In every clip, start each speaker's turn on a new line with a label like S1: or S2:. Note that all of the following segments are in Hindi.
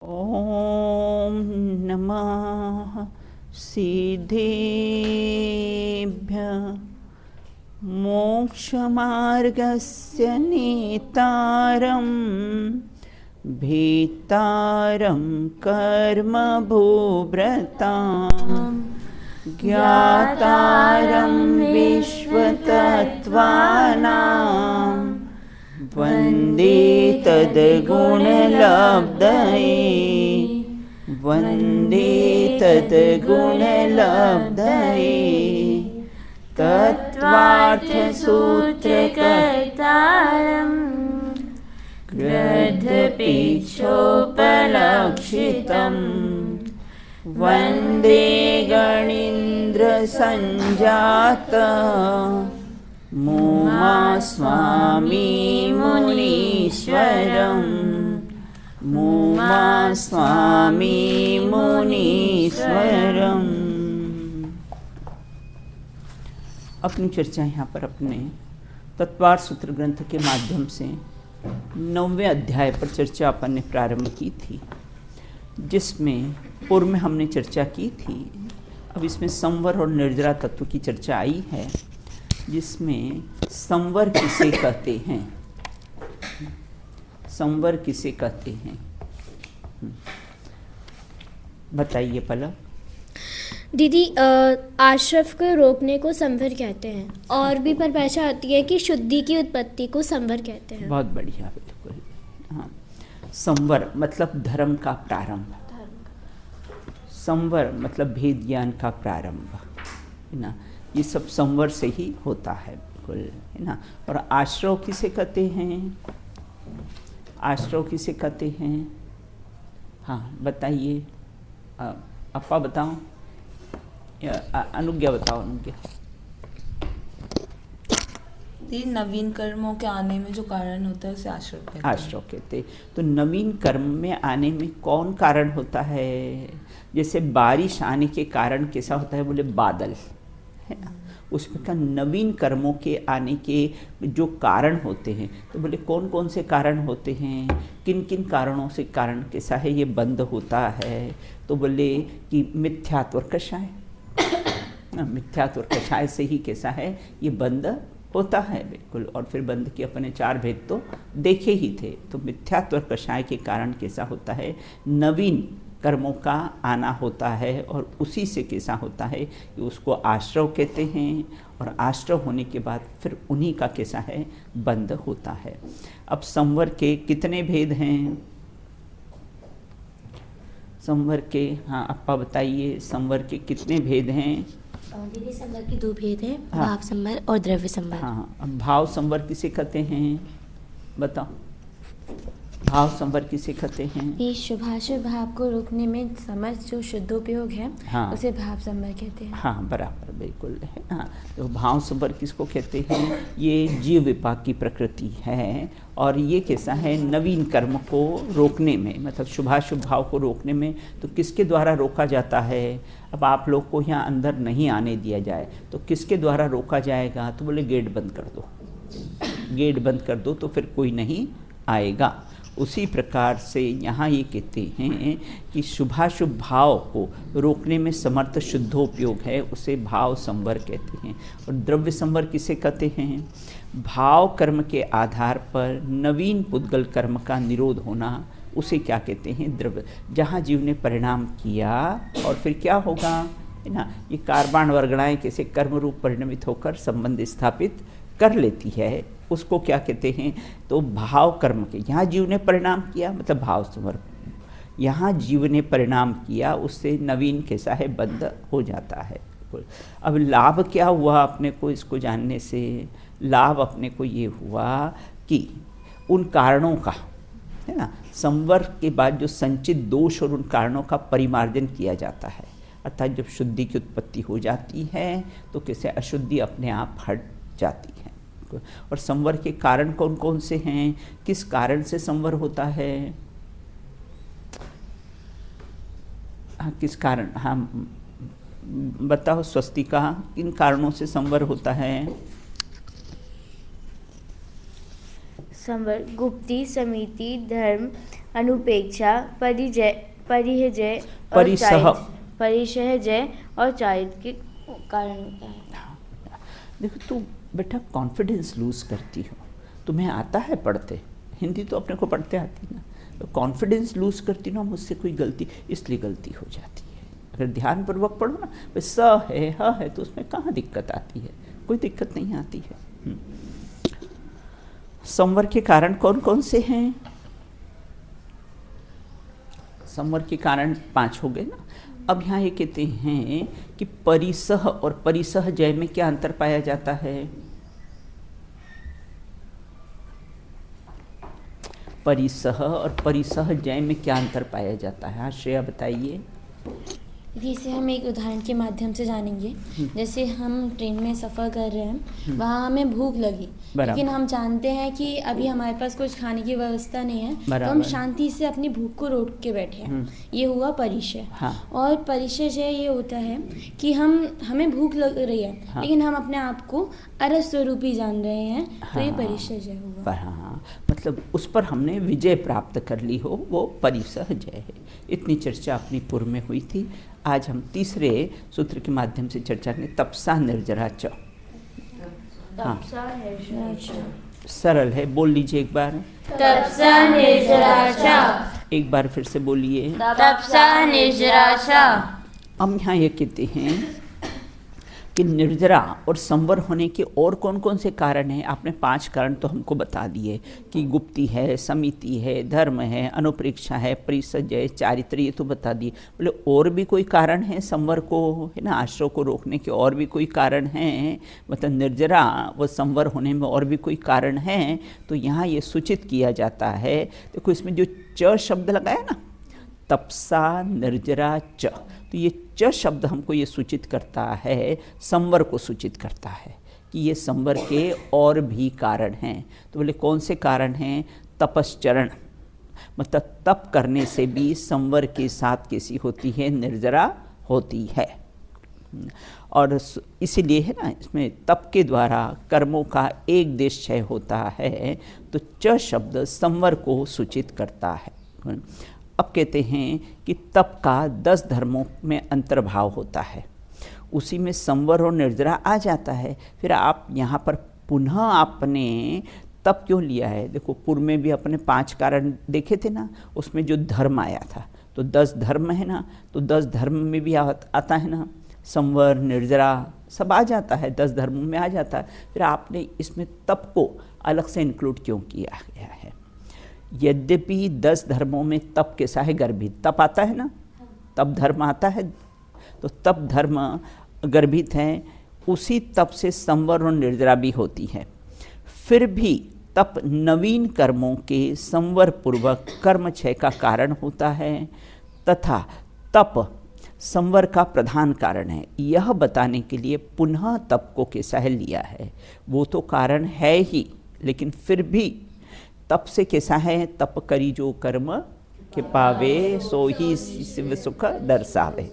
S1: ॐ नमः सिद्धेभ्यः मोक्षमार्गस्य नेतारं भेतारं कर्मभूभृतां ज्ञातारं विश्वतत्त्वानां वन्दे तद्गुणलब्धये वन्दे तद्गुणलब्धये
S2: तत्त्वार्थसूत्रकर्तारं ग्रन्थपीठोपलक्षितं
S1: वन्दे गणीन्द्रसञ्जातं मुमा स्वामी मुनीश्वरं मुमा स्वामी मुनीश्वरम। अपनी चर्चा यहाँ पर अपने तत्वार्थ सूत्र ग्रंथ के माध्यम से 9वें अध्याय पर चर्चा अपन ने प्रारंभ की थी, जिसमें पूर्व में हमने चर्चा की थी। अब इसमें संवर और निर्जरा तत्व की चर्चा आई है, जिसमें संवर किसे कहते हैं, संवर किसे कहते हैं, बताइए पलक।
S2: दीदी, आश्रव को रोकने को संवर कहते हैं, और भी परिभाषा आती है कि शुद्धि की उत्पत्ति को संवर कहते हैं।
S1: बहुत बढ़िया, बिल्कुल। हाँ, संवर मतलब धर्म का प्रारंभ, संवर मतलब भेद ज्ञान का प्रारंभ, है ना। ये सब संवर से ही होता है, बिल्कुल, है ना। और आश्रव किसे कहते हैं, आश्रव किसे कहते हैं, हाँ बताइए। अप्पा बताओ, अनुज्ञा बताओ। अनुज्ञा,
S3: ये नवीन कर्मों के आने में जो कारण होता है उसे आश्रव कहते हैं।
S1: आश्रव कहते। तो नवीन कर्म में आने में कौन कारण होता है? जैसे बारिश आने के कारण कैसा होता है, बोले बादल, है ना। उसमें का नवीन कर्मों के आने के जो कारण होते हैं, तो बोले कौन कौन से कारण होते हैं, किन किन कारणों से कारण कैसा है ये बंद होता है। तो बोले कि मिथ्यात्व और कषाय, मिथ्यात्व और कषाय से ही कैसा है ये बंद होता है, बिल्कुल। और फिर बंद के अपने 4 भेद तो देखे ही थे। तो मिथ्यात्व और कषाय के कारण कैसा होता है, नवीन कर्मों का आना होता है, और उसी से कैसा होता है कि उसको आश्रव कहते हैं। और आश्रव होने के बाद फिर उन्हीं का कैसा है बंद होता है। अब संवर के कितने भेद हैं, संवर के, हाँ अप्पा बताइए, संवर के कितने भेद हैं?
S4: दीदी, संवर के 2 भेद हैं,
S1: हाँ।
S4: भाव संवर और द्रव्य संवर।
S1: हाँ, अब भाव संवर किसे कहते हैं, बताओ। भाव संवर किसे कहते हैं?
S4: ये शुभाशुभ भाव को रोकने में समर्थ जो शुद्धोपयोग है,
S1: हाँ।
S4: उसे भाव संवर कहते हैं।
S1: हाँ बराबर, बिल्कुल, है ना। तो भाव संवर किसको कहते हैं? ये जीव विपाक की प्रकृति है, और ये कैसा है नवीन कर्म को रोकने में, मतलब शुभाशुभ भाव को रोकने में। तो किसके द्वारा रोका जाता है? अब आप लोग को यहाँ अंदर नहीं आने दिया जाए तो किसके द्वारा रोका जाएगा? तो बोले गेट बंद कर दो, गेट बंद कर दो तो फिर कोई नहीं आएगा। उसी प्रकार से यहाँ ये कहते हैं कि शुभाशुभ भाव को रोकने में समर्थ शुद्धोपयोग है, उसे भाव संवर कहते हैं। और द्रव्य संवर किसे कहते हैं? भाव कर्म के आधार पर नवीन पुद्गल कर्म का निरोध होना, उसे क्या कहते हैं? द्रव्य। जहाँ जीव ने परिणाम किया और फिर क्या होगा, है ना, ये कार्बाण वर्गणाएँ कैसे कर्म रूप परिणमित होकर संबंध स्थापित कर लेती है, उसको क्या कहते हैं? तो भाव कर्म के, यहाँ जीव ने परिणाम किया मतलब भाव संवर, यहाँ जीव ने परिणाम किया उससे नवीन कैसा है बंद हो जाता है। अब लाभ क्या हुआ अपने को इसको जानने से? लाभ अपने को ये हुआ कि उन कारणों का, है ना, संवर के बाद जो संचित दोष और उन कारणों का परिमार्जन किया जाता है। अर्थात जब शुद्धि की उत्पत्ति हो जाती है तो कैसे अशुद्धि अपने आप हट जाती है। और संवर के कारण कौन कौन से हैं, किस कारण से संवर होता है? हाँ, किस कारण, हाँ बताओ स्वस्तिका, किन कारणों से संवर होता है?
S5: संवर गुप्ति, समिति, धर्म,
S4: अनुपेक्षा, परिजय, परिहजय और
S1: परिसह।
S4: परिसहजय और चारित्र के कारण होता है।
S1: देखो तू बेटा कॉन्फिडेंस लूज करती हो, तुम्हें आता है पढ़ते, हिंदी तो अपने को पढ़ते आती ना, तो कॉन्फिडेंस लूज करती ना, मुझसे कोई गलती, इसलिए गलती हो जाती है। अगर ध्यानपूर्वक पढ़ो ना, भाई स है ह है तो उसमें कहाँ दिक्कत आती है, कोई दिक्कत नहीं आती है। संवर के कारण कौन कौन से हैं? संवर के कारण 5 हो गए ना। अब यहाँ ये कहते हैं कि परिसह और परिसहजय में क्या अंतर पाया जाता है? परिसह और परिसहजय में क्या अंतर पाया जाता है? हाँ श्रेया बताइए।
S4: इसे हम एक उदाहरण के माध्यम से जानेंगे। जैसे हम ट्रेन में सफ़र कर रहे हैं, वहाँ हमें भूख लगी, लेकिन हम जानते हैं कि अभी हमारे पास कुछ खाने की व्यवस्था नहीं है, तो हम शांति से अपनी भूख को रोक के बैठे हैं। ये हुआ परिचय।
S1: हाँ।
S4: और परिचय ये होता है कि हमें भूख लग रही है,
S1: हाँ।
S4: लेकिन हम अपने आप को अरस्वरूपी जान रहे हैं, तो ये परिचय हुआ।
S1: हाँ, मतलब उस पर हमने विजय प्राप्त कर ली हो, वो परिसहजय है। इतनी चर्चा अपनी पूर्व में हुई थी। आज हम तीसरे सूत्र के माध्यम से चर्चा करें, तपसा निर्जरा च। हाँ सरल है, बोल लीजिए एक बार।
S4: तपसा निर्जरा च।
S1: एक बार फिर से बोलिए।
S4: तपसा निर्जरा च।
S1: हम यहाँ ये कहते हैं कि निर्जरा और संवर होने के और कौन कौन से कारण हैं? आपने 5 कारण तो हमको बता दिए कि गुप्ती है, समिति है, धर्म है, अनुप्रेक्षा है, परिसजय, चारित्र, ये तो बता दिए। बोले और भी कोई कारण है संवर को, है ना, आश्रव को रोकने के और भी कोई कारण हैं? मतलब निर्जरा व संवर होने में और भी कोई कारण हैं? तो यहाँ ये सूचित किया जाता है। देखो इसमें जो च शब्द लगाया ना, तपसा निर्जरा च, तो ये च शब्द हमको ये सूचित करता है, संवर को सूचित करता है कि ये संवर के और भी कारण हैं। तो बोले कौन से कारण हैं? तपश्चरण, मतलब तप करने से भी संवर के साथ कैसी होती है? निर्जरा होती है। और इसीलिए है ना, इसमें तप के द्वारा कर्मों का एक निश्चय होता है, तो च शब्द संवर को सूचित करता है। अब कहते हैं कि तप का 10 धर्मों में अंतर्भाव होता है, उसी में संवर और निर्जरा आ जाता है। फिर आप यहाँ पर पुनः आपने तप क्यों लिया है? देखो पूर्व में भी अपने 5 कारण देखे थे ना, उसमें जो धर्म आया था, तो 10 धर्म है ना, तो 10 धर्म में भी आता है ना, संवर निर्जरा सब आ जाता है, 10 धर्मों में आ जाता है। फिर आपने इसमें तप को अलग से इंक्लूड क्यों किया गया है? यद्यपि 10 धर्मों में तप कैसा है? गर्भित तप आता है ना, तप धर्म आता है, तो तप धर्म गर्भित है, उसी तप से संवर और निर्जरा भी होती है। फिर भी तप नवीन कर्मों के संवर पूर्वक कर्म क्षय का कारण होता है, तथा तप संवर का प्रधान कारण है। यह बताने के लिए पुनः तप को कैसा है लिया है? वो तो कारण है ही, लेकिन फिर भी तप से कैसा है? तप करी जो कर्म के पावे, सो ही शिव सुख दर्शावे।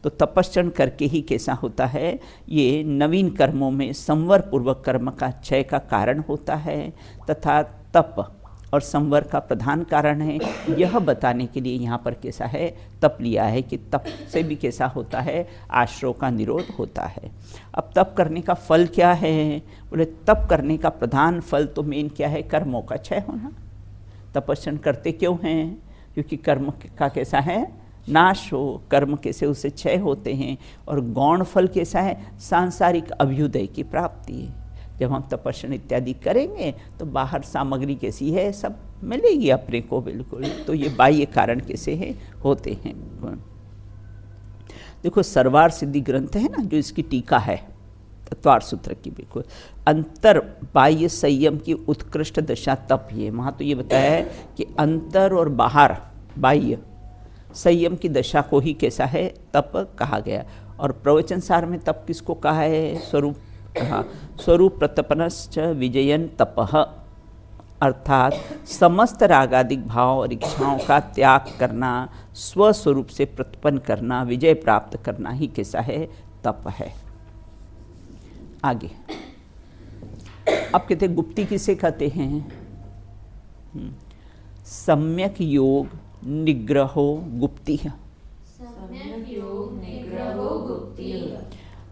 S1: तो तपस्चरण करके ही कैसा होता है? ये नवीन कर्मों में संवर पूर्वक कर्म का क्षय का कारण होता है, तथा तप और संवर का प्रधान कारण है। यह बताने के लिए यहाँ पर कैसा है? तप लिया है कि तप से भी कैसा होता है? आश्रव का निरोध होता है। अब तप करने का फल क्या है? बोले तप करने का प्रधान फल तो मेन क्या है? कर्मों का क्षय होना। तपस्या करते क्यों हैं? क्योंकि कर्म का कैसा है? नाश हो, कर्म कैसे उससे क्षय होते हैं। और गौण फल कैसा है? सांसारिक अभ्युदय की प्राप्ति है। जब हम तपस्या इत्यादि करेंगे तो बाहर सामग्री कैसी है? सब मिलेगी अपने को बिल्कुल। तो ये बाह्य कारण कैसे हैं? होते हैं। देखो सर्वार सिद्धि ग्रंथ है ना, जो इसकी टीका है तत्वार सूत्र की, बिल्कुल अंतर बाह्य संयम की उत्कृष्ट दशा तप ये। वहाँ तो ये बताया है कि अंतर और बाहर बाह्य संयम की दशा को ही कैसा है? तप कहा गया। और प्रवचन सार में तप किसको कहा है? स्वरूप कहा। स्वरूप प्रतपनश्च विजयन तपः, अर्थात समस्त रागादिक भाव और इच्छाओं का त्याग करना, स्वस्वरूप से प्रतिपन्न करना, विजय प्राप्त करना ही कैसा है? तप है। आगे अब कहते गुप्ती किसे कहते हैं? सम्यक योग निग्रहो गुप्तिः।
S4: सम्यक योग निग्रहो गुप्तिः।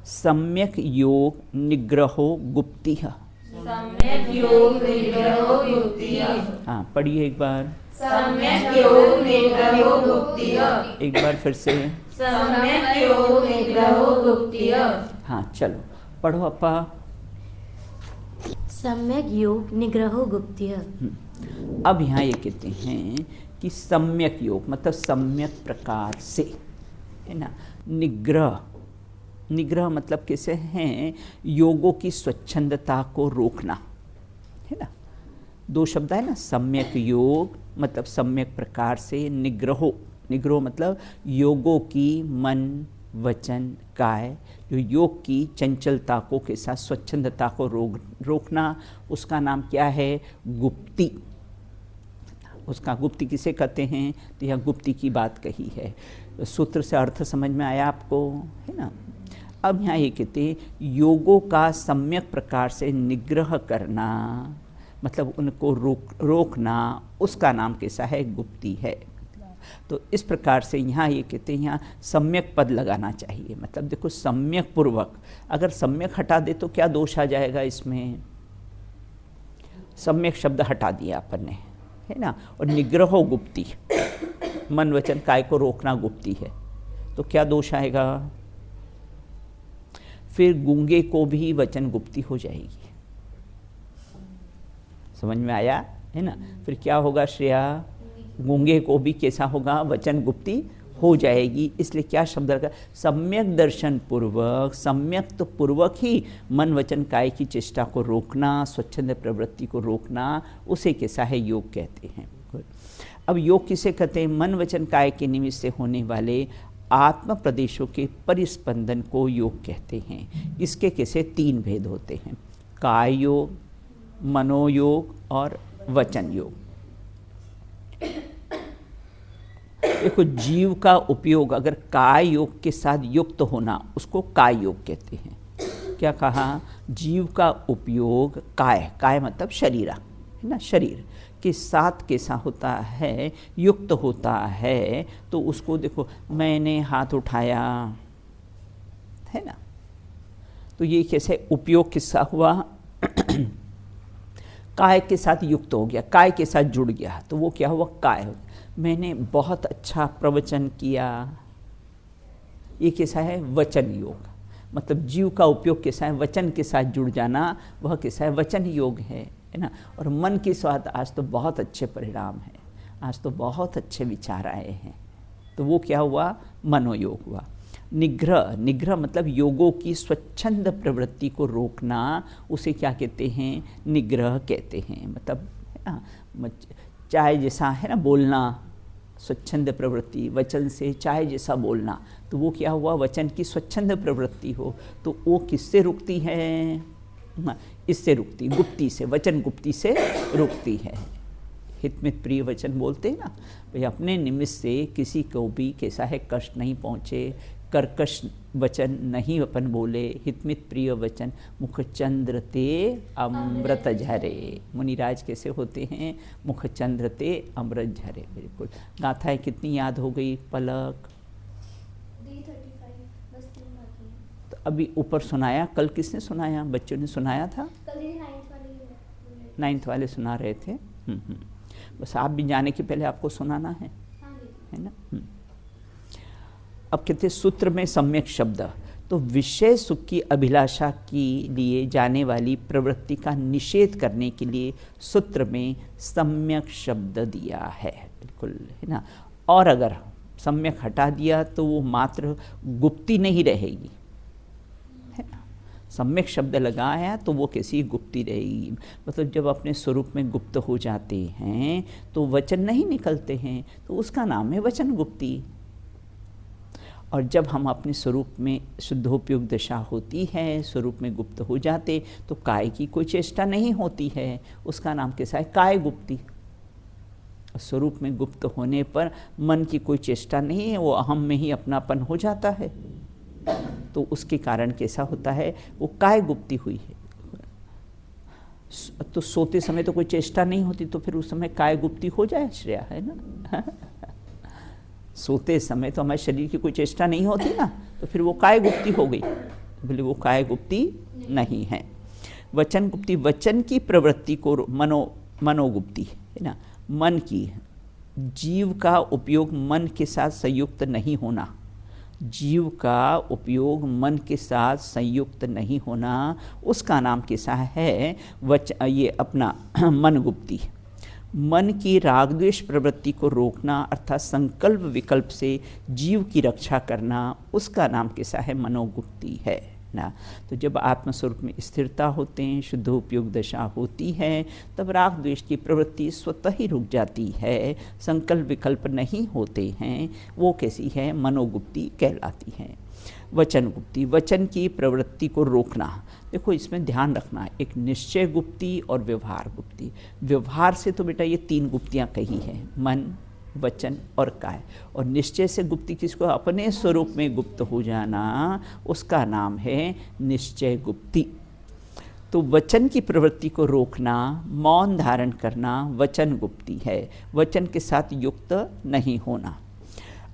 S1: सम्यक योग निग्रहो गुप्तिः।
S4: सम्यक योग निग्रहो गुप्तिः।
S1: हाँ, पढ़िए एक बार।
S4: सम्यक योग निग्रहो गुप्तिः।
S1: एक बार फिर से।
S4: सम्यक योग निग्रहो गुप्तिः।
S1: हाँ, चलो पढ़ो अपा।
S4: सम्यक योग निग्रहो गुप्तिः।
S1: अब यहाँ ये कहते हैं कि सम्यक योग मतलब सम्यक प्रकार से, है ना। निग्रह, निग्रह मतलब कैसे हैं, योगों की स्वच्छंदता को रोकना, है ना। दो शब्द है ना, सम्यक योग मतलब सम्यक प्रकार से, निग्रहो, निग्रह मतलब योगों की मन वचन काय, जो योग की चंचलता को के साथ स्वच्छंदता को रोकना, उसका नाम क्या है, गुप्ति। उसका गुप्ति किसे कहते हैं, तो यह गुप्ति की बात कही है। सूत्र से अर्थ समझ में आया आपको, है ना। अब यहाँ ये कहते हैं योगों का सम्यक प्रकार से निग्रह करना, मतलब उनको रोकना, उसका नाम कैसा है, गुप्ति है। तो इस प्रकार से यहाँ ये कहते हैं, यहाँ सम्यक पद लगाना चाहिए। मतलब देखो सम्यक पूर्वक, अगर सम्यक हटा दे तो क्या दोष आ जाएगा इसमें, सम्यक शब्द हटा दिया अपन ने, है ना। और निग्रहो गुप्ति, मन वचन काय को रोकना गुप्ति है, तो क्या दोष आएगा, फिर गूंगे को भी वचन गुप्ति हो जाएगी। समझ में आया, है ना। फिर क्या होगा श्रेया, गूंगे को भी कैसा होगा, वचन गुप्ति हो जाएगी। इसलिए क्या शब्द रखा, सम्यक दर्शन पूर्वक, सम्यक तो पूर्वक ही मन वचन काय की चेष्टा को रोकना, स्वच्छंद प्रवृत्ति को रोकना, उसे कैसा है, योग कहते हैं। अब योग किसे कहते हैं, मन वचन काय के निमित्त से होने वाले आत्म प्रदेशों के परिस्पंदन को योग कहते हैं। इसके कैसे तीन भेद होते हैं, काय योग, मनोयोग और वचन योग। देखो जीव का उपयोग अगर काय योग के साथ युक्त होना, उसको काय योग कहते हैं। क्या कहा, जीव का उपयोग काय, काय मतलब शरीर, है ना, शरीर के साथ कैसा होता है, युक्त होता है, तो उसको देखो मैंने हाथ उठाया, है ना, तो ये कैसे उपयोग किसका हुआ, काय के साथ युक्त हो गया, काय के साथ जुड़ गया, तो वो क्या हुआ, काय। मैंने बहुत अच्छा प्रवचन किया, ये कैसा है, वचन योग। मतलब जीव का उपयोग कैसा है, वचन के साथ जुड़ जाना, वह कैसा है, वचन योग है ना। और मन के साथ आज तो बहुत अच्छे परिणाम हैं, आज तो बहुत अच्छे विचार आए हैं, तो वो क्या हुआ, मनोयोग हुआ। निग्रह, निग्रह मतलब योगों की स्वच्छंद प्रवृत्ति को रोकना, उसे क्या कहते हैं, निग्रह कहते हैं। मतलब है ना, चाय जैसा है ना बोलना, स्वच्छंद प्रवृत्ति, वचन से चाय जैसा बोलना, तो वो क्या हुआ, वचन की स्वच्छंद प्रवृत्ति हो, तो वो किससे रुकती है, इससे रुकती, गुप्ति से, वचन गुप्ति से रुकती है। हितमित प्रिय वचन बोलते हैं ना भाई, अपने निमित्त से किसी को भी कैसा है, कष्ट नहीं पहुँचे, कर्कश वचन नहीं अपन बोले, हितमित प्रिय वचन, मुख चंद्र ते अमृत झरे। मुनिराज कैसे होते हैं, मुख चंद्र ते अमृत झरे। बिल्कुल, गाथाएं कितनी याद हो गई, पलक, तो अभी ऊपर सुनाया, कल किसने सुनाया, बच्चों ने सुनाया था, नाइन्थ वाले सुना रहे थे। बस आप भी जाने के पहले आपको सुनाना है ना। अब कहते सूत्र में सम्यक शब्द, तो विषय सुख की अभिलाषा के लिए जाने वाली प्रवृत्ति का निषेध करने के लिए सूत्र में सम्यक शब्द दिया है। बिल्कुल, है ना। और अगर सम्यक हटा दिया तो वो मात्र गुप्ति नहीं रहेगी, है ना। सम्यक शब्द लगाया तो वो कैसी गुप्ति रहेगी, मतलब जब अपने स्वरूप में गुप्त हो जाते हैं तो वचन नहीं निकलते हैं, तो उसका नाम है वचन गुप्ति। और जब हम अपने स्वरूप में शुद्धोपयोग दशा होती है, स्वरूप में गुप्त हो जाते, तो काय की कोई चेष्टा नहीं होती है, उसका नाम कैसा है, काय गुप्ति। स्वरूप में गुप्त होने पर मन की कोई चेष्टा नहीं है, वो अहम में ही अपनापन हो जाता है, तो उसके कारण कैसा होता है, वो काय गुप्ति हुई है। तो सोते समय तो कोई चेष्टा नहीं होती, तो फिर उस समय काय गुप्ती हो जाए श्रेया, है ना। सोते समय तो हमारे शरीर की कोई चेष्टा नहीं होती ना, तो फिर वो काय गुप्ती हो गई। तो बोले वो काय गुप्ती नहीं है। वचन गुप्ती, वचन की प्रवृत्ति को मनोगुप्ती है ना, मन की, जीव का उपयोग मन के साथ संयुक्त नहीं होना, जीव का उपयोग मन के साथ संयुक्त नहीं होना, उसका नाम कैसा है, ये अपना मन गुप्ती। मन की राग द्वेष प्रवृत्ति को रोकना अर्थात संकल्प विकल्प से जीव की रक्षा करना, उसका नाम कैसा है, मनोगुप्ती है ना। तो जब आत्मस्वरूप में स्थिरता होते हैं, शुद्ध उपयोग दशा होती है, तब राग द्वेष की प्रवृत्ति स्वतः ही रुक जाती है, संकल्प विकल्प नहीं होते हैं, वो कैसी है, मनोगुप्ती कहलाती है। वचन गुप्ती, वचन की प्रवृत्ति को रोकना। देखो इसमें ध्यान रखना, एक निश्चय गुप्ती और व्यवहार गुप्ती। व्यवहार से तो बेटा ये 3 गुप्तियाँ कही हैं, मन, वचन और काय। और निश्चय से गुप्ति किसको, अपने स्वरूप में गुप्त हो जाना, उसका नाम है निश्चय गुप्ति। तो वचन की प्रवृत्ति को रोकना, मौन धारण करना वचन गुप्ति है, वचन के साथ युक्त नहीं होना।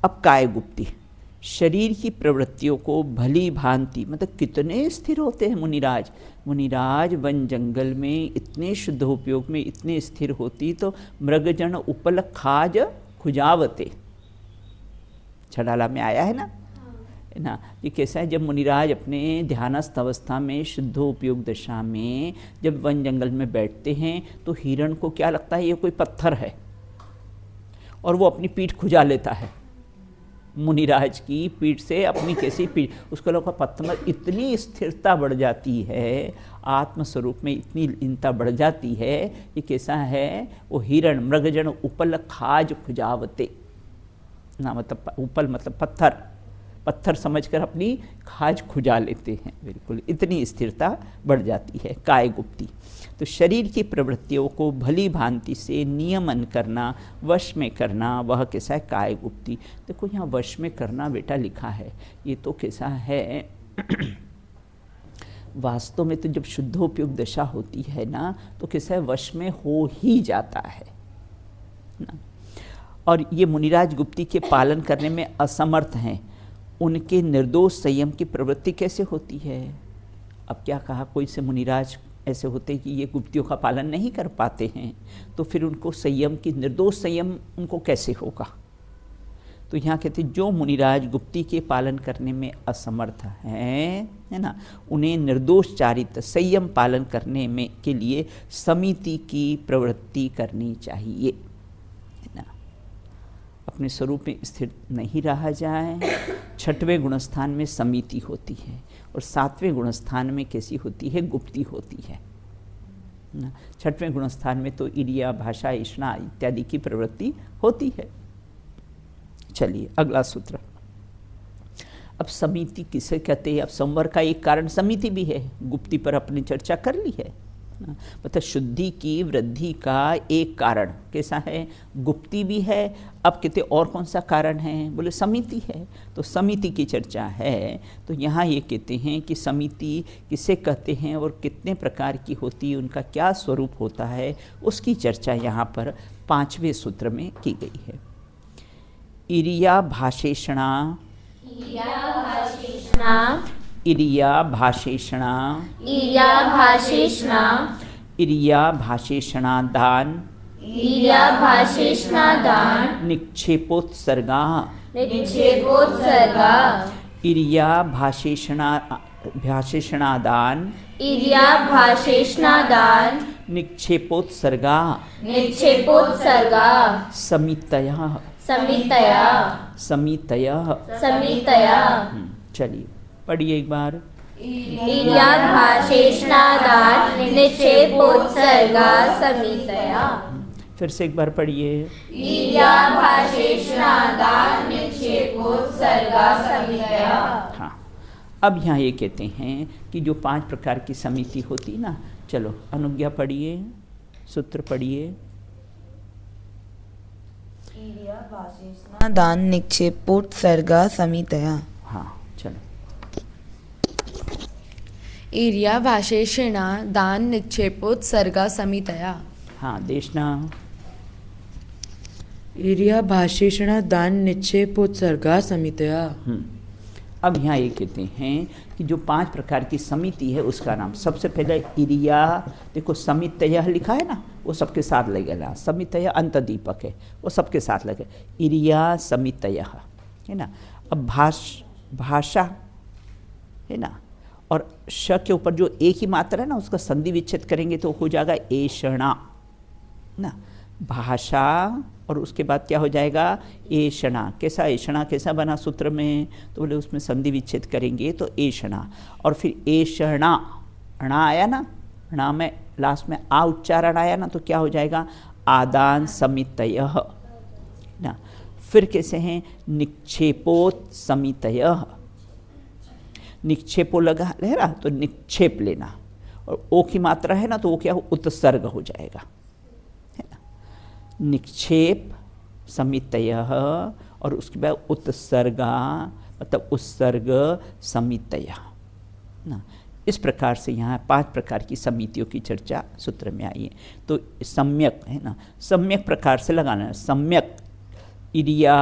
S1: अब काय गुप्ति, शरीर की प्रवृत्तियों को भली भांति, मतलब कितने स्थिर होते हैं मुनिराज। मुनिराज वन जंगल में इतने शुद्ध उपयोग में इतने स्थिर होती, तो मृगजन उपल खाज खुजावते, छड़ाला में आया है ना। ये कैसा है, जब मुनिराज अपने ध्यानस्थ अवस्था में शुद्ध उपयोग दशा में जब वन जंगल में बैठते हैं, तो हिरण को क्या लगता है ये कोई पत्थर है, और वो अपनी पीठ खुजा लेता है। मुनिराज की पीठ से अपनी कैसी पीठ, उसको लोग पत्थर, इतनी स्थिरता बढ़ जाती है, आत्मस्वरूप में इतनी लीनता बढ़ जाती है। ये कैसा है, वो हिरण मृगजन उपल खाज खुजावते ना, मतलब उपल मतलब पत्थर, पत्थर समझकर अपनी खाज खुजा लेते हैं, बिल्कुल इतनी स्थिरता बढ़ जाती है, काय गुप्ती। तो शरीर की प्रवृत्तियों को भली भांति से नियमन करना, वश में करना, वह कैसा है, काय गुप्ती। देखो यहाँ वश में करना बेटा लिखा है, ये तो कैसा है वास्तव में तो जब शुद्ध उपयोग दशा होती है ना, तो कैसा है, वश में हो ही जाता है ना। और ये मुनिराज गुप्ती के पालन करने में असमर्थ हैं, उनके निर्दोष संयम की प्रवृत्ति कैसे होती है। अब क्या कहा, कोई से मुनिराज ऐसे होते हैं कि ये गुप्तियों का पालन नहीं कर पाते हैं, तो फिर उनको संयम की, निर्दोष संयम उनको कैसे होगा। तो यहाँ कहते हैं जो मुनिराज गुप्ती के पालन करने में असमर्थ हैं, है ना, उन्हें निर्दोष चारित्र संयम पालन करने में के लिए समिति की प्रवृत्ति करनी चाहिए, है ना। अपने स्वरूप में स्थिर नहीं रहा जाए। 6वें गुणस्थान में समिति होती है, और 7वें गुणस्थान में कैसी होती है, गुप्ती होती है ना। 6वें गुणस्थान में तो इरिया, भाषा, इष्णा इत्यादि की प्रवृत्ति होती है। चलिए अगला सूत्र। अब समिति किसे कहते हैं, अब संवर का एक कारण समिति भी है, गुप्ती पर अपनी चर्चा कर ली है, मतलब शुद्धि की वृद्धि का एक कारण कैसा है, गुप्ती भी है। अब कहते और कौन सा कारण है, बोले समिति है। तो समिति की चर्चा है, तो यहाँ ये कहते हैं कि समिति किसे कहते हैं और कितने प्रकार की होती है, उनका क्या स्वरूप होता है, उसकी चर्चा यहाँ पर 5वें सूत्र में की गई है। इरिया भाषेषणा, इरिया भाषेषणा,
S2: इरिया भाषेषणा,
S1: इरिया भाषेषणादान,
S2: इरिया भाषेषणादान,
S1: निक्षेपोत्सर्गा,
S2: निक्षेपोत्सर्गा,
S1: इरिया भाषेषणादान,
S2: इरिया भाषेषणादान,
S1: निक्षेपोत्सर्गा,
S2: निक्षेपोत्सर्गा,
S1: समितया,
S2: समितया,
S1: समितया,
S2: समितया।
S1: चलिए पढ़िए एक बार।
S2: इरिया भाषेषणादान, निक्षेपोत्सर्गा, समितया।
S1: फिर से एक बार पढ़िए।
S2: इरिया भाषेषणादान, निक्षेपोत्सर्गा, समितया।
S1: हाँ, अब यहाँ ये कहते हैं कि जो 5 प्रकार की समिति होती ना, चलो अनुज्ञा पढ़िए, सूत्र पढ़िए।
S3: दान निक्षेपोत्सर्गा समितया।
S1: हाँ चलो।
S5: ईर्या भाषेषिणा दान निक्षेपोत्सर्गा समितया।
S1: हाँ, देशना।
S6: ईर्या भाषेषणा दान निक्षेपोत्सर्गा समितया।
S1: अब यहाँ ये कहते हैं कि जो 5 प्रकार की समिति है उसका नाम, सबसे पहले ईर्या, देखो समितयः लिखा है ना, वो सबके साथ लगेगा। समितयः अंत दीपक है, वो सबके साथ लगे, ईर्या समितयः, है ना। अब भाषा है ना, और श के ऊपर जो एक ही मात्रा है ना उसका संधि विच्छेद करेंगे तो हो जाएगा एषणा ना, भाषा, और उसके बाद क्या हो जाएगा एषणा। कैसा एषणा कैसा बना सूत्र में, तो बोले उसमें संधि विच्छेद करेंगे तो एषणा, और फिर एषणा, णा आया ना, णा में लास्ट में आ उच्चारण आया ना, तो क्या हो जाएगा आदान समितयः ना। फिर कैसे हैं निक्षेपोत समितयः, निक्षेपो लगा है ना तो निक्षेप लेना, और ओ की मात्रा है ना तो वो क्या हो उत्सर्ग हो जाएगा, है ना। निक्षेप समितयः, और उसके बाद उत्सर्गा मतलब उत्सर्ग समितयः ना। इस प्रकार से यहाँ 5 प्रकार की समितियों की चर्चा सूत्र में आई है। तो सम्यक है ना, सम्यक प्रकार से लगाना है। सम्यक ईर्या,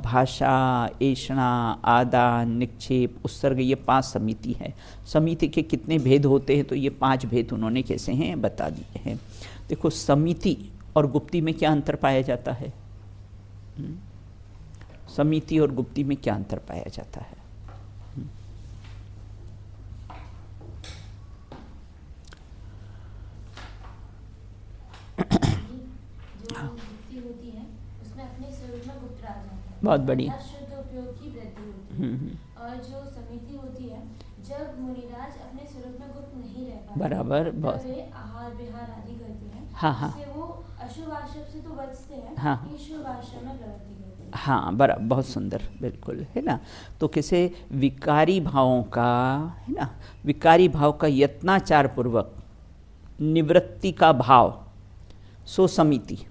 S1: भाषा, एषणा, आदान, निक्षेप, उत्सर्ग, ये 5 समिति है। समिति के कितने भेद होते हैं, तो ये 5 भेद उन्होंने कैसे हैं बता दिए हैं। देखो समिति और गुप्ती में क्या अंतर पाया जाता है, समिति और गुप्ती में क्या अंतर पाया जाता है। बहुत बढ़िया।
S4: शुद्ध उपयोग की वृद्धि होती है, और जो समिति होती है जब मुनिराज अपने स्वरूप में गुप्त नहीं रह पाते,
S1: बराबर, बहुत
S4: वे आहार विहार आदि करते हैं।
S1: हाँ हाँ,
S4: इससे वो अशुभ आश्रम से तो बचते हैं,
S1: हाँ
S4: शुभ आश्रम में प्रवृत्ति करते हैं।
S1: हाँ, बराबर, बहुत सुंदर, बिल्कुल, है ना। तो कैसे विकारी भावों का, है ना, विकारी भाव का यत्नाचार पूर्वक निवृत्ति का भाव, सो समिति।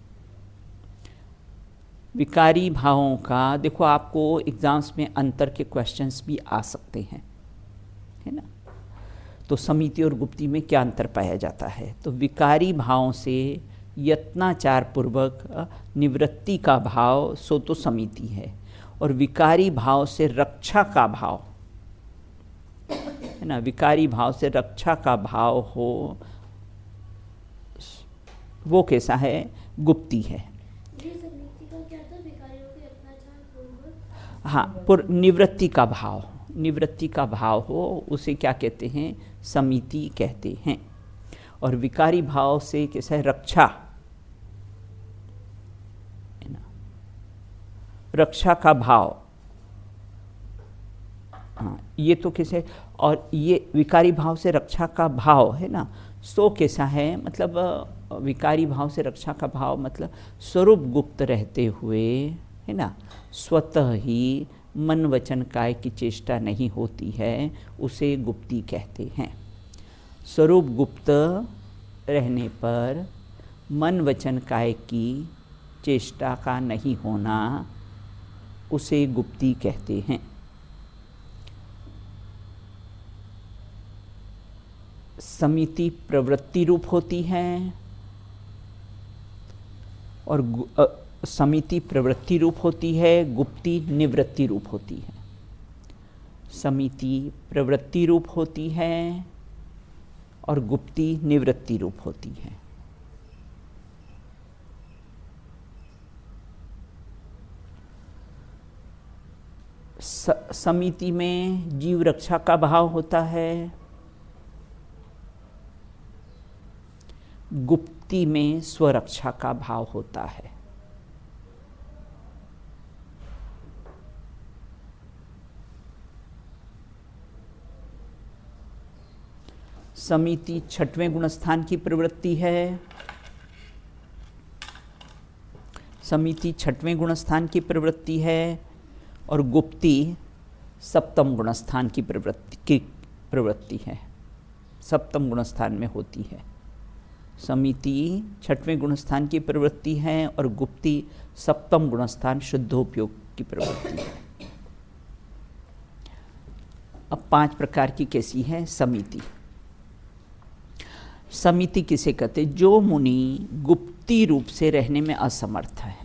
S1: विकारी भावों का, देखो आपको एग्जाम्स में अंतर के क्वेश्चंस भी आ सकते हैं, है ना। तो समिति और गुप्ती में क्या अंतर पाया जाता है, तो विकारी भावों से यत्नाचार पूर्वक निवृत्ति का भाव सो तो समिति है, और विकारी भाव से रक्षा का भाव, है ना, विकारी भाव से रक्षा का भाव हो, वो कैसा है गुप्ती है। हाँ, निवृत्ति का भाव, निवृत्ति का भाव हो उसे क्या कहते हैं समिति कहते हैं। और विकारी भाव से कैसा है रक्षा, है ना, रक्षा का भाव, हाँ ये तो कैसे, और ये विकारी भाव से रक्षा का भाव है ना, सो कैसा है मतलब विकारी भाव से रक्षा का भाव मतलब स्वरूप गुप्त रहते हुए, है ना, स्वतः ही मन वचन काय की चेष्टा नहीं होती है, उसे गुप्ती कहते हैं। स्वरूप गुप्त रहने पर मन वचन काय की चेष्टा का नहीं होना, उसे गुप्ती कहते हैं। समिति प्रवृत्ति रूप होती है, और समिति प्रवृत्ति रूप होती है, गुप्ती निवृत्ति रूप होती है। समिति प्रवृत्ति रूप होती है और गुप्ती निवृत्ति रूप होती है। समिति में जीव रक्षा का भाव होता है, गुप्ती में स्वरक्षा का भाव होता है। समिति 6वें गुणस्थान की प्रवृत्ति है, समिति 6वें गुणस्थान की प्रवृत्ति है, और गुप्ती 7वें गुणस्थान की प्रवृत्ति है, 7वें गुणस्थान में होती है। समिति 6वें गुणस्थान की प्रवृत्ति है और गुप्ती 7वें गुणस्थान शुद्धोपयोग की प्रवृत्ति है। अब 5 प्रकार की कैसी है समिति, समिति किसे कहते? जो मुनि गुप्ती रूप से रहने में असमर्थ है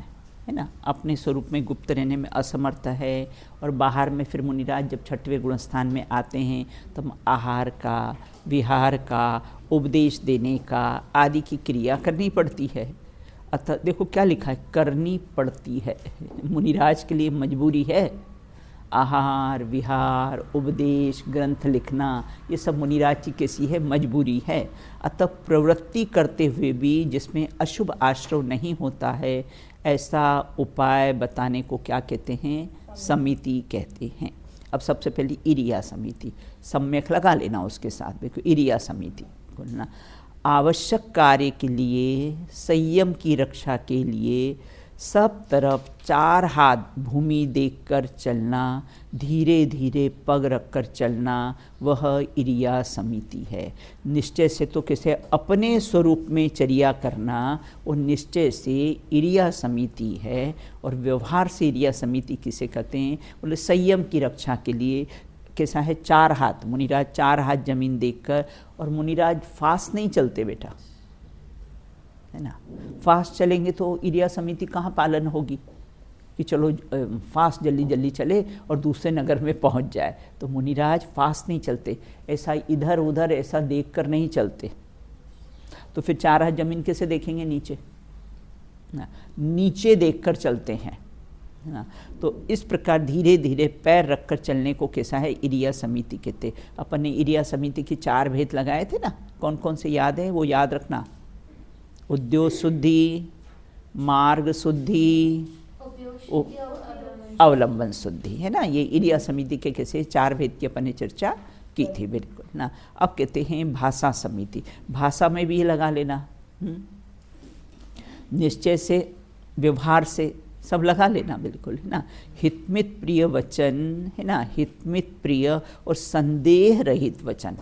S1: ना, अपने स्वरूप में गुप्त रहने में असमर्थ है, और बाहर में फिर मुनिराज जब छठवें गुण स्थान में आते हैं तब आहार का, विहार का, उपदेश देने का आदि की क्रिया करनी पड़ती है। अतः देखो क्या लिखा है, करनी पड़ती है। मुनिराज के लिए मजबूरी है। आहार, विहार, उपदेश, ग्रंथ लिखना, ये सब मुनिराज की कैसी है? मजबूरी है। अतः प्रवृत्ति करते हुए भी जिसमें अशुभ आश्रव नहीं होता है, ऐसा उपाय बताने को क्या कहते हैं? समिति कहते हैं। अब सबसे पहले इरिया समिति, सम्यक लगा लेना उसके साथ, देखो इरिया समिति बोलना। आवश्यक कार्य के लिए, संयम की रक्षा के लिए सब तरफ 4 हाथ भूमि देखकर चलना, धीरे धीरे पग रखकर चलना, वह इरिया समिति है। निश्चय से तो कैसे अपने स्वरूप में चर्या करना, वो निश्चय से इरिया समिति है। और व्यवहार से इरिया समिति किसे कहते हैं? बोले संयम की रक्षा के लिए कैसा है? 4 हाथ, मुनिराज 4 हाथ जमीन देखकर। और मुनिराज फास्ट नहीं चलते बेटा, है ना। फास्ट चलेंगे तो इरिया समिति कहाँ पालन होगी कि चलो फास्ट जल्दी जल्दी चले और दूसरे नगर में पहुँच जाए। तो मुनिराज फास्ट नहीं चलते, ऐसा इधर उधर ऐसा देखकर नहीं चलते। तो फिर 4 हाथ जमीन कैसे देखेंगे? नीचे ना, नीचे देखकर चलते हैं ना। तो इस प्रकार धीरे धीरे पैर रखकर चलने को कैसा है? इरिया समिति कहते। अपन ने इरिया समिति के 4 भेद लगाए थे ना, कौन कौन से याद है? वो याद रखना। उद्योग शुद्धि, मार्ग शुद्धि, अवलंबन शुद्धि, है ना। ये इरिया समिति के कैसे 4 भेद की अपन ने चर्चा की थी, बिल्कुल ना। अब कहते हैं भाषा समिति, भाषा में भी ये लगा लेना। निश्चय से, व्यवहार से सब लगा लेना, बिल्कुल, है ना। हितमित प्रिय वचन, है ना, हितमित प्रिय और संदेह रहित वचन।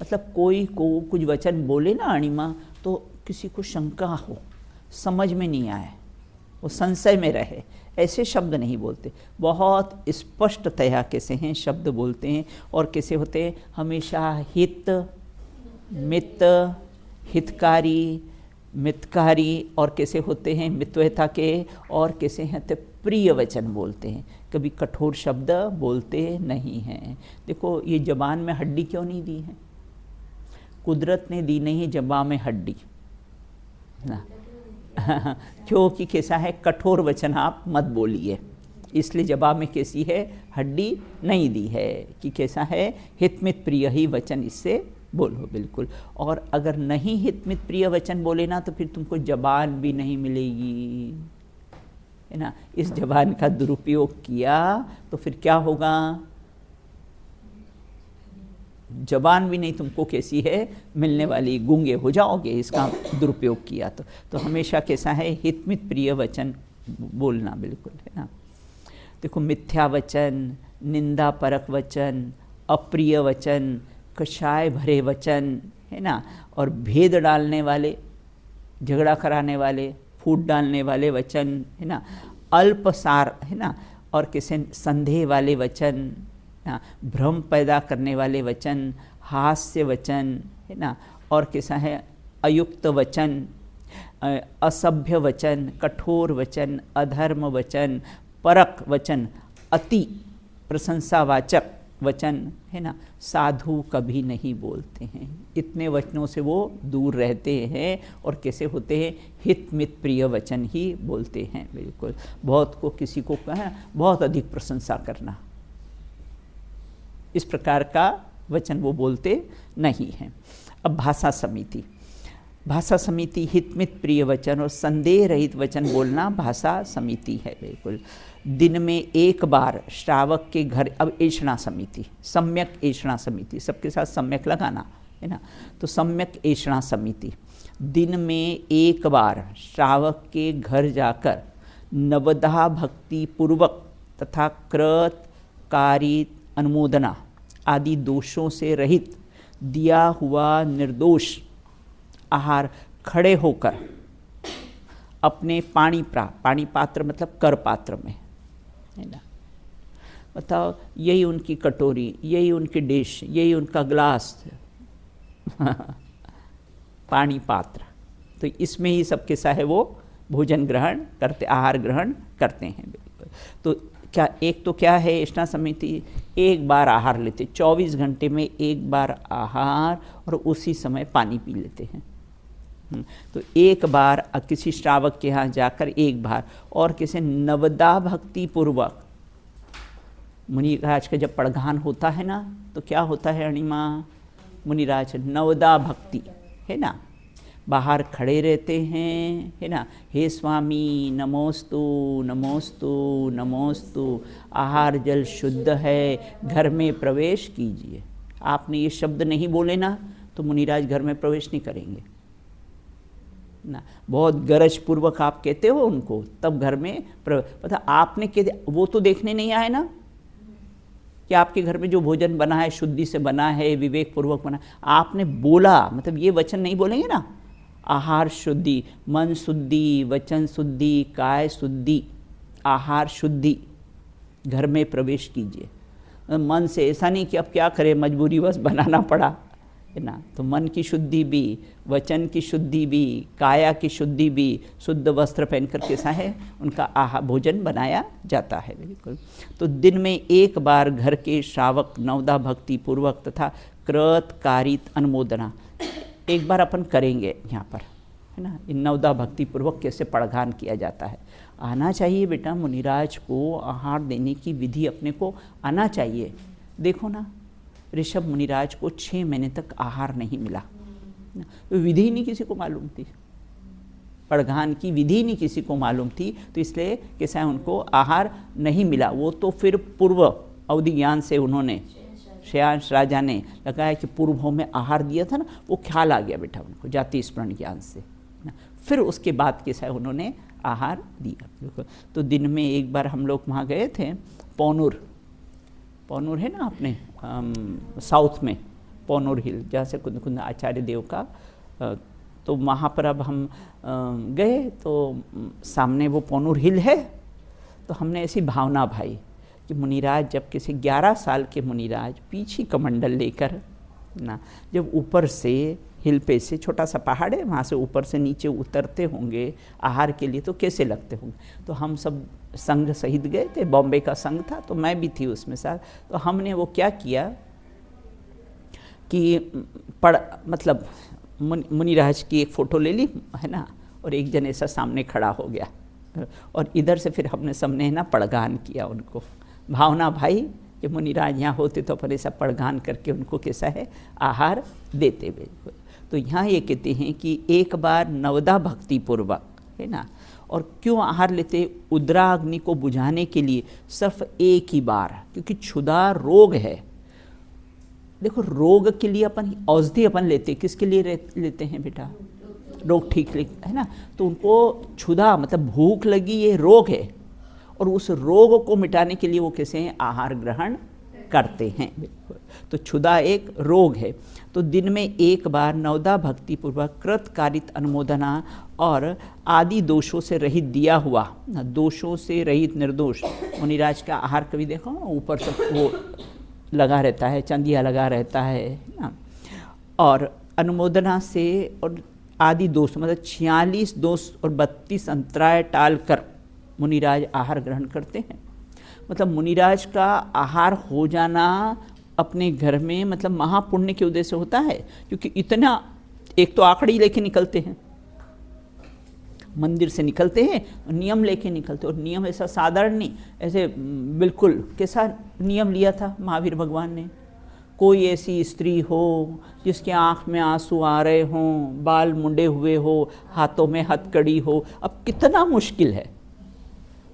S1: मतलब कोई को कुछ वचन बोले ना अणिमा, तो किसी को शंका हो, समझ में नहीं आए, वो संशय में रहे, ऐसे शब्द नहीं बोलते। बहुत स्पष्टतया कैसे हैं शब्द बोलते हैं। और कैसे होते हैं? हमेशा हित, मित, हितकारी, मितकारी, और कैसे होते हैं? मितव्यता के। और कैसे हैं? तो प्रिय वचन बोलते हैं, कभी कठोर शब्द बोलते नहीं हैं। देखो ये जबान में हड्डी क्यों नहीं दी है? कुदरत ने दी नहीं जबान में हड्डी ना। क्योंकि कैसा है? कठोर वचन आप मत बोलिए, इसलिए जबान में कैसी है? हड्डी नहीं दी है कि कैसा है? हितमित प्रिय ही वचन इससे बोलो, बिल्कुल। और अगर नहीं हितमित प्रिय वचन बोले ना, तो फिर तुमको जबान भी नहीं मिलेगी, है ना। इस जबान का दुरुपयोग किया तो फिर क्या होगा? जबान भी नहीं तुमको कैसी है? मिलने वाली, गूंगे हो जाओगे इसका दुरुपयोग किया तो हमेशा कैसा है? हितमित प्रिय वचन बोलना, बिल्कुल, है ना। देखो मिथ्या वचन, निंदा परक वचन, अप्रिय वचन, कषाय भरे वचन, है ना, और भेद डालने वाले, झगड़ा कराने वाले, फूट डालने वाले वचन, है ना, अल्पसार, है ना, और किसी संदेह वाले वचन ना, भ्रम पैदा करने वाले वचन, हास्य वचन, है ना, और कैसा है? अयुक्त वचन, असभ्य वचन, कठोर वचन, अधर्म वचन, परक वचन, अति प्रशंसावाचक वचन, है ना। साधु कभी नहीं बोलते हैं, इतने वचनों से वो दूर रहते हैं। और कैसे होते हैं? हितमित प्रिय वचन ही बोलते हैं, बिल्कुल। बहुत को किसी को कहा बहुत अधिक प्रशंसा करना, इस प्रकार का वचन वो बोलते नहीं हैं। अब भाषा समिति, भाषा समिति हितमित प्रिय वचन और संदेह रहित वचन बोलना भाषा समिति है, बिल्कुल। दिन में एक बार श्रावक के घर, अब ऐषणा समिति, सम्यक ऐषणा समिति, सबके साथ सम्यक लगाना, है ना। तो सम्यक ऐषणा समिति, दिन में एक बार श्रावक के घर जाकर नवधा भक्ति पूर्वक तथा कृत कारित अनुमोदना आदि दोषों से रहित दिया हुआ निर्दोष आहार खड़े होकर अपने पाणी पात्र मतलब कर पात्र में, है ना। बताओ, यही उनकी कटोरी, यही उनकी डिश, यही उनका ग्लास पानी पात्र, तो इसमें ही सब कैसा है वो भोजन ग्रहण करते, आहार ग्रहण करते हैं। बिल्कुल। तो क्या एक तो क्या है एषणा समिति, एक बार आहार लेते, 24 घंटे में एक बार आहार और उसी समय पानी पी लेते हैं। तो एक बार किसी श्रावक के यहाँ जाकर एक बार, और किसी नवदा भक्ति पूर्वक, मुनिराज का जब पड़घान होता है ना तो क्या होता है अणिमा, मुनिराज नवदा भक्ति है ना, बाहर खड़े रहते हैं है ना, हे स्वामी नमोस्तु नमोस्तु नमोस्तु, आहार जल शुद्ध है, घर में प्रवेश कीजिए। आपने ये शब्द नहीं बोले ना तो मुनिराज घर में प्रवेश नहीं करेंगे ना, बहुत गरज पूर्वक आप कहते हो उनको तब घर में पता आपने वो तो देखने नहीं आए ना कि आपके घर में जो भोजन बना है शुद्धि से बना है, विवेक पूर्वक बना, आपने बोला, मतलब ये वचन नहीं बोलेंगे ना, आहार शुद्धि, मन शुद्धि, वचन शुद्धि, काय शुद्धि, आहार शुद्धि, घर में प्रवेश कीजिए। मन से ऐसा नहीं कि अब क्या करें मजबूरी बस बनाना पड़ा है ना, तो मन की शुद्धि भी, वचन की शुद्धि भी, काया की शुद्धि भी, शुद्ध वस्त्र पहनकर कैसा है उनका भोजन बनाया जाता है। बिल्कुल। तो दिन में एक बार घर के श्रावक नवदा भक्ति पूर्वक तथा कृत कारित अनुमोदना एक बार अपन करेंगे यहाँ पर है ना, इन नवदा भक्ति पूर्वक कैसे पड़घान किया जाता है। आना चाहिए बेटा, मुनिराज को आहार देने की विधि अपने को आना चाहिए। देखो ना ऋषभ मुनिराज को 6 महीने तक आहार नहीं मिला, तो विधि नहीं किसी को मालूम थी, पड़घान की विधि नहीं किसी को मालूम थी, तो इसलिए कैसा है उनको आहार नहीं मिला। वो तो फिर पूर्व अवधि ज्ञान से उन्होंने श्रेयांश राजा ने लगाया कि पूर्वों में आहार दिया था ना, वो ख्याल आ गया बेटा उनको जाति स्मरण ज्ञान से ना, फिर उसके बाद कैसा है उन्होंने आहार दिया। तो दिन में एक बार हम लोग वहाँ गए थे, पौनूर है ना अपने साउथ में पौनूर हिल, जहाँ से कुंद आचार्य देव का, तो वहाँ पर अब हम गए तो सामने वो पौनूर हिल है, तो हमने ऐसी भावना भाई कि मुनिराज जब किसी 11 साल के मुनिराज पीछे कमंडल लेकर ना, जब ऊपर से हिल पे से छोटा सा पहाड़ है वहाँ से ऊपर से नीचे उतरते होंगे आहार के लिए, तो कैसे लगते होंगे। तो हम सब संघ सहित गए थे, बॉम्बे का संघ था तो मैं भी थी उसमें साथ। तो हमने वो क्या किया कि मतलब मुनिराज की एक फ़ोटो ले ली है ना, और एक जन ऐसा सामने खड़ा हो गया और इधर से फिर हमने सबने ना पड़घान किया उनको, भावना भाई कि मुनिराज यहाँ होते तो अपन ऐसा पड़घान करके उनको कैसा है आहार देते। बिल्कुल। तो यहाँ ये कहते हैं कि एक बार नवदा भक्ति पूर्वक है ना, और क्यों आहार लेते, उदराग्नि को बुझाने के लिए सिर्फ एक ही बार, क्योंकि क्षुधा रोग है। देखो रोग के लिए अपन औषधि अपन लेते, किसके लिए लेते हैं बेटा, रोग ठीक है ना, तो उनको क्षुधा मतलब भूख लगी ये रोग है, और उस रोग को मिटाने के लिए वो कैसे हैं आहार ग्रहण करते हैं। तो क्षुधा एक रोग है। तो दिन में एक बार नवदा भक्ति पूर्वक कृत कारित अनुमोदना और आदि दोषों से रहित दिया हुआ, दोषों से रहित निर्दोष मुनिराज का आहार कभी देखो ऊपर से वो लगा रहता है, चंदिया लगा रहता है ना, और अनुमोदना से और आदि दोष मतलब 46 दोष और 32 अंतराय टाल कर मुनिराज आहार ग्रहण करते हैं। मतलब मुनिराज का आहार हो जाना अपने घर में मतलब महापुण्य के उद्देश्य से होता है, क्योंकि इतना एक तो आखड़ी लेके निकलते हैं, मंदिर से निकलते हैं नियम लेके निकलते, और नियम ऐसा साधारण नहीं, ऐसे बिल्कुल कैसा नियम लिया था महावीर भगवान ने, कोई ऐसी स्त्री हो जिसके आँख में आंसू आ रहे हों, बाल मुंडे हुए हो, हाथों में हथकड़ी हो, अब कितना मुश्किल है,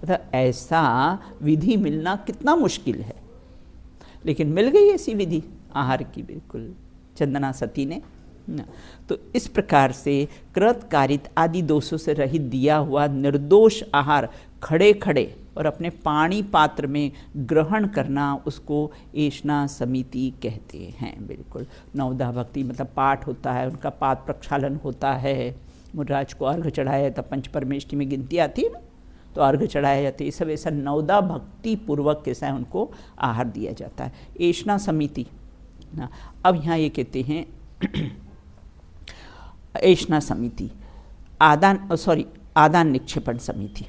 S1: मतलब ऐसा विधि मिलना कितना मुश्किल है, लेकिन मिल गई ऐसी विधि आहार की बिल्कुल चंदना सती ने। तो इस प्रकार से कृत कारित आदि दोषों से रहित दिया हुआ निर्दोष आहार खड़े खड़े और अपने पानी पात्र में ग्रहण करना, उसको एषणा समिति कहते हैं। बिल्कुल नवदा भक्ति मतलब पाठ होता है, उनका पाद प्रक्षालन होता है, मुनिराज को अर्घ चढ़ाया तब पंच परमेष्टि में गिनती आती है ना, तो अर्घ चढ़ाया जाते, ये सब ऐसा नवदा भक्ति पूर्वक कैसा है उनको आहार दिया जाता है, एषणा समिति ना। अब यहाँ ये कहते हैं ऐष्णा समिति, आदान निक्षेपण समिति।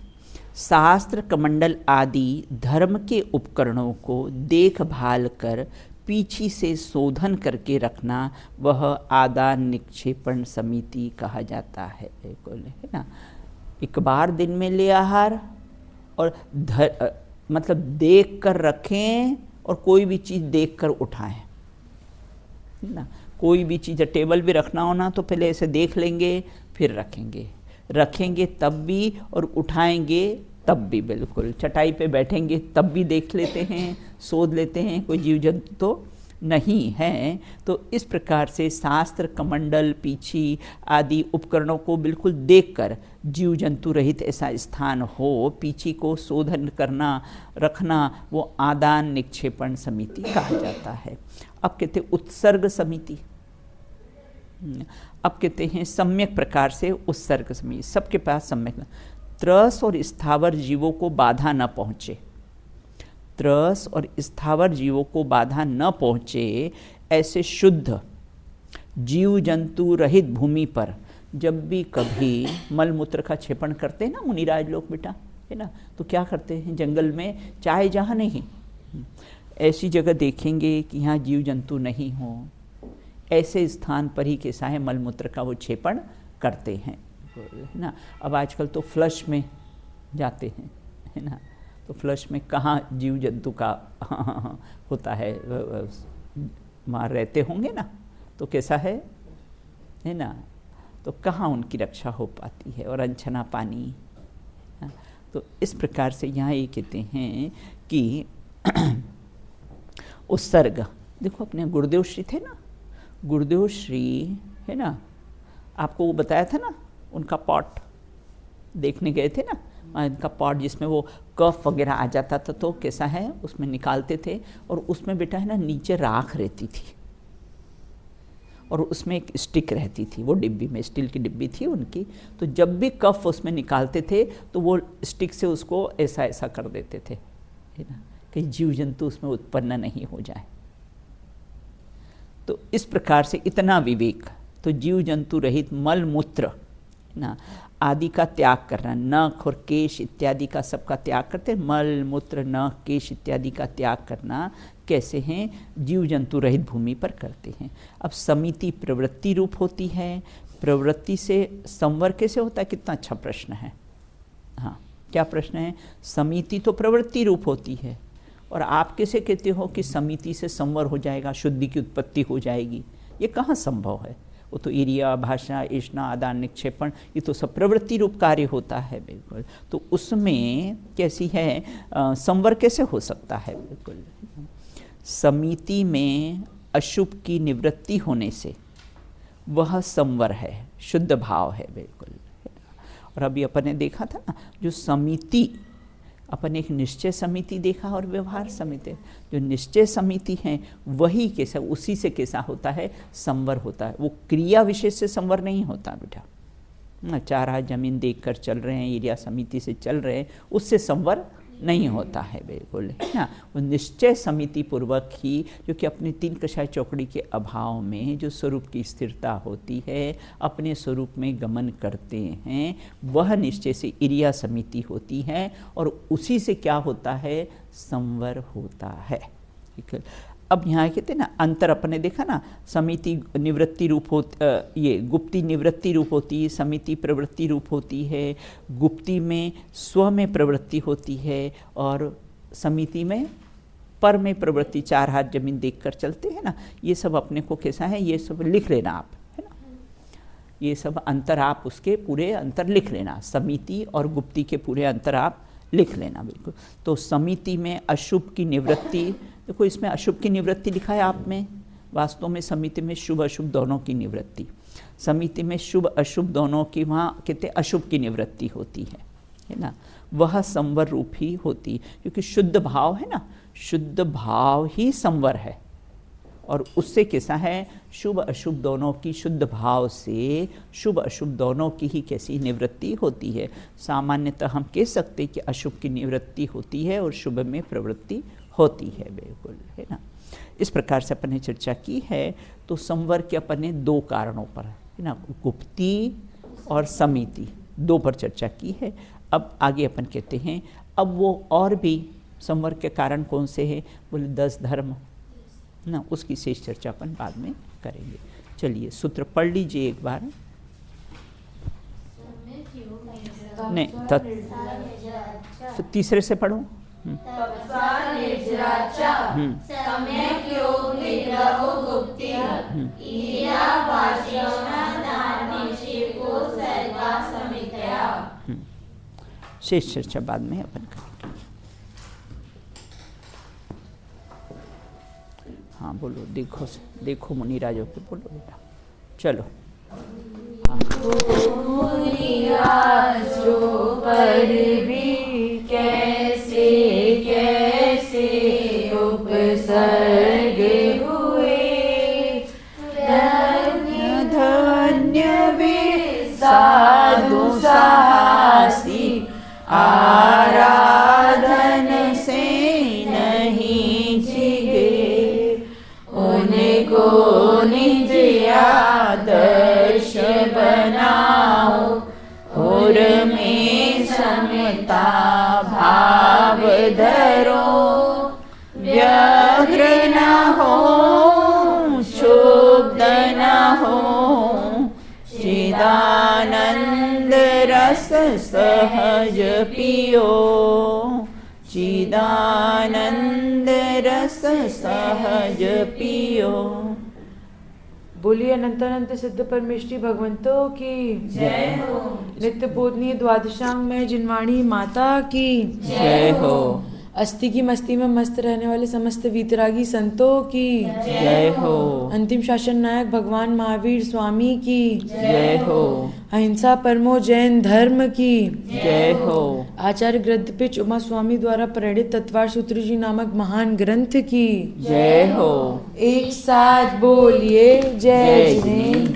S1: शास्त्र कमंडल आदि धर्म के उपकरणों को देखभाल कर पीछे से शोधन करके रखना वह आदान निक्षेपण समिति कहा जाता है। है ना, एक बार दिन में ले आहार और मतलब देख कर रखें और कोई भी चीज़ देख कर उठाएं, है ना। कोई भी चीज़ टेबल भी रखना हो ना तो पहले ऐसे देख लेंगे फिर रखेंगे तब भी, और उठाएंगे तब भी। बिल्कुल चटाई पे बैठेंगे तब भी देख लेते हैं, शोध लेते हैं कोई जीव जंतु तो नहीं है। तो इस प्रकार से शास्त्र कमंडल पीछी आदि उपकरणों को बिल्कुल देखकर जीव जंतु रहित ऐसा स्थान हो, पीछी को शोधन करना रखना, वो आदान निक्षेपण समिति कहा जाता है। अब कहते उत्सर्ग समिति, अब कहते हैं सम्यक प्रकार से उत्सर्ग समिति। सबके पास सम्यक, त्रस और स्थावर जीवों को बाधा न पहुँचे, त्रस और स्थावर जीवों को बाधा न पहुँचे ऐसे शुद्ध जीव जंतु रहित भूमि पर जब भी कभी मल मूत्र का क्षेपण करते हैं ना मुनिराज लोग बेटा, है ना, तो क्या करते हैं, जंगल में चाहे जहाँ नहीं ऐसी जगह देखेंगे कि यहाँ जीव जंतु नहीं हो, ऐसे स्थान पर ही कैसा है मल मूत्र का वो क्षेपण करते हैं, है ना। अब आजकल तो फ्लश में जाते हैं, है ना, तो फ्लश में कहाँ जीव जंतु का होता है, वहाँ रहते होंगे ना, तो कैसा है ना, तो कहाँ उनकी रक्षा हो पाती है, और अनछना पानी। तो इस प्रकार से यहाँ ये कहते हैं कि उत्सर्ग, देखो अपने गुरुदेव श्री थे ना, गुरुदेव श्री है ना, आपको वो बताया था ना, उनका पॉट देखने गए थे ना, इनका पॉट जिसमें वो कफ वगैरह आ जाता था तो कैसा है उसमें निकालते थे, और उसमें बेटा है ना नीचे राख रहती थी और उसमें एक स्टिक रहती थी, वो डिब्बी में स्टील की डिब्बी थी उनकी, तो जब भी कफ उसमें निकालते थे तो वो स्टिक से उसको ऐसा ऐसा कर देते थे, है ना, कि जीव जंतु उसमें उत्पन्न नहीं हो जाए। तो इस प्रकार से इतना विवेक, तो जीव जंतु रहित मल मूत्र ना आदि का त्याग करना, नख और केश इत्यादि का सबका त्याग करते, मल मूत्र नख केश इत्यादि का त्याग करना कैसे हैं, जीव जंतु रहित भूमि पर करते हैं। अब समिति प्रवृत्ति रूप होती है, प्रवृत्ति से संवर कैसे होता है, कितना अच्छा प्रश्न है। हाँ, क्या प्रश्न है, समिति तो प्रवृत्ति रूप होती है, और आप कैसे कहते हो कि समिति से संवर हो जाएगा, शुद्धि की उत्पत्ति हो जाएगी, ये कहाँ संभव है। वो तो इरिया भाषा ऐष्णा आदान निक्षेपण ये तो सब प्रवृत्ति रूप कार्य होता है, बिल्कुल। तो उसमें कैसी है संवर कैसे हो सकता है, बिल्कुल। समिति में अशुभ की निवृत्ति होने से वह संवर है, शुद्ध भाव है, बिल्कुल। और अभी अपन ने देखा था ना, जो समिति अपन एक निश्चय समिति देखा और व्यवहार समिति, जो निश्चय समिति है वही कैसा, उसी से कैसा होता है, संवर होता है। वो क्रिया विशेष से संवर नहीं होता बेटा, 4 हाथ जमीन देखकर चल रहे हैं, एरिया समिति से चल रहे हैं, उससे संवर नहीं होता है, बिल्कुल, है ना। वो निश्चय समिति पूर्वक ही, जो कि अपनी 3 कषाय चौकड़ी के अभाव में जो स्वरूप की स्थिरता होती है, अपने स्वरूप में गमन करते हैं, वह निश्चय से इरिया समिति होती है, और उसी से क्या होता है, संवर होता है, ठीक है। अब यहाँ कहते हैं ना, अंतर अपन ने देखा ना, समिति निवृत्ति रूप ये गुप्ती निवृत्ति रूप होती है, समिति प्रवृत्ति रूप होती है, गुप्ती में स्व में प्रवृत्ति होती है, और समिति में पर में प्रवृत्ति, 4 हाथ जमीन देखकर चलते हैं ना, ये सब अपने को कैसा है, ये सब लिख लेना आप, है ना, ये सब अंतर आप उसके पूरे अंतर लिख लेना, समिति और गुप्ती के पूरे अंतर आप लिख लेना, बिल्कुल। तो समिति में अशुभ की निवृत्ति, देखो इसमें अशुभ की निवृत्ति लिखा है आप में, वास्तव में समिति में शुभ अशुभ दोनों की निवृत्ति, समिति में शुभ अशुभ दोनों की, वहाँ कहते अशुभ की निवृत्ति होती है ना, वह संवर रूप ही होती, क्योंकि शुद्ध भाव है ना, शुद्ध भाव ही संवर है, और उससे कैसा है, शुभ अशुभ दोनों की, शुद्ध भाव से शुभ अशुभ दोनों की ही कैसी निवृत्ति होती है। सामान्यतः हम कह सकते हैं कि अशुभ की निवृत्ति होती है और शुभ में प्रवृत्ति होती है, बिल्कुल, है ना। इस प्रकार से अपन ने चर्चा की है। तो संवर के अपन ने 2 कारणों पर, ना, गुप्ती और समिति, 2 पर चर्चा की है। अब आगे अपन कहते हैं, अब वो और भी संवर के कारण कौन से हैं, बोले 10 धर्म ना, उसकी शेष चर्चा अपन बाद में करेंगे। चलिए सूत्र पढ़ लीजिए एक बार। नहीं, तीसरे से पढ़ो। शेष चर्चा बाद में अपन करेंगे। हाँ बोलो, देखो मुनिराजों को बोलो बेटा, चलो।
S5: मुनिराजों पर भी कैसे कैसे उपसर्ग हुए, धन्य धन्य वे साधु साहसी, आराधन से नहीं जिगे, उनको निज आदर्श बनाओ, और में समता भाव धरो, व्यग्र न हो क्षुब्ध न हो, चिदानंद रस सहज पियो, चिदानंद रस सहज पियो।
S6: बोलिए अनंत अनंत सिद्ध परमेष्टि भगवंतों की
S1: जय हो।
S6: नित्य बोधनीय द्वादशांग में जिनवाणी माता की
S1: जय हो।
S6: अस्थि की मस्ती में मस्त रहने वाले समस्त वीतरागी संतों की
S1: जय हो।
S6: अंतिम शासन नायक भगवान महावीर स्वामी की
S1: जय हो।
S6: अहिंसा परमो जैन धर्म की
S1: जय हो।
S6: आचार्य ग्रंथपिच उमा स्वामी द्वारा प्रणीत तत्वार सूत्र जी नामक महान ग्रंथ की
S1: जय हो।
S6: एक साथ बोलिए जय जिनेन्द्र।